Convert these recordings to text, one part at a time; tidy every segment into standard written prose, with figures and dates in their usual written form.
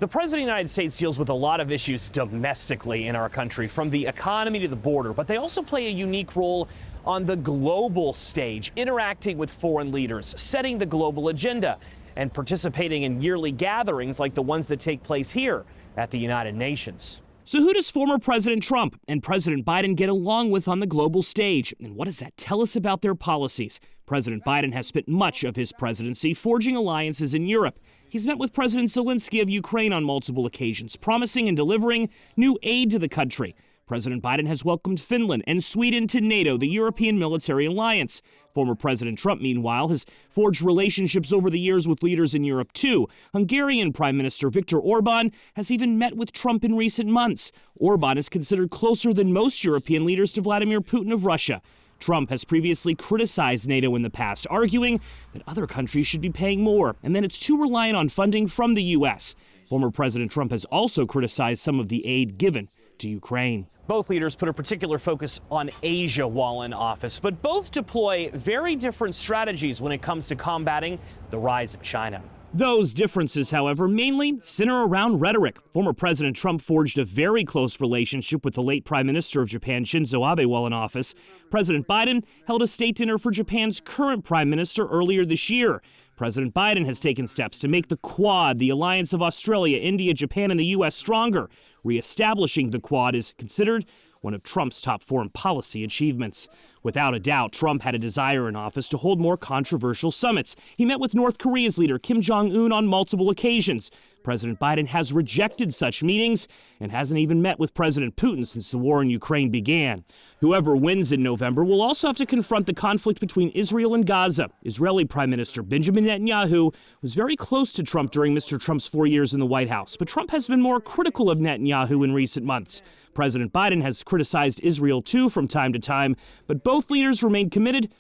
The President of the United States deals with a lot of issues domestically in our country, from the economy to the border, but they also play a unique role on the global stage, interacting with foreign leaders, setting the global agenda, and participating in yearly gatherings like the ones that take place here at the United Nations. So who does former President Trump and President Biden get along with on the global stage? And what does that tell us about their policies? President Biden has spent much of his presidency forging alliances in Europe. He's met with President Zelensky of Ukraine on multiple occasions, promising and delivering new aid to the country. President Biden has welcomed Finland and Sweden to NATO, the European military alliance. Former President Trump, meanwhile, has forged relationships over the years with leaders in Europe, too. Hungarian Prime Minister Viktor Orban has even met with Trump in recent months. Orban is considered closer than most European leaders to Vladimir Putin of Russia. Trump has previously criticized NATO in the past, arguing that other countries should be paying more and that it's too reliant on funding from the U.S. Former President Trump has also criticized some of the aid given to Ukraine. Both leaders put a particular focus on Asia while in office, but both deploy very different strategies when it comes to combating the rise of China. Those differences, however, mainly center around rhetoric. Former President Trump forged a very close relationship with the late Prime Minister of Japan, Shinzo Abe, while in office. President Biden held a state dinner for Japan's current Prime Minister earlier this year. President Biden has taken steps to make the Quad, the alliance of Australia, India, Japan, and the U.S. stronger. Reestablishing the Quad is considered one of Trump's top foreign policy achievements. Without a doubt, Trump had a desire in office to hold more controversial summits. He met with North Korea's leader Kim Jong-un on multiple occasions. President Biden has rejected such meetings and hasn't even met with President Putin since the war in Ukraine began. Whoever wins in November will also have to confront the conflict between Israel and Gaza. Israeli Prime Minister Benjamin Netanyahu was very close to Trump during Mr. Trump's 4 years in the White House, but Trump has been more critical of Netanyahu in recent months. President Biden has criticized Israel too from time to time, but both leaders remain committed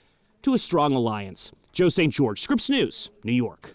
to a strong alliance. Joe St. George, Scripps News, New York.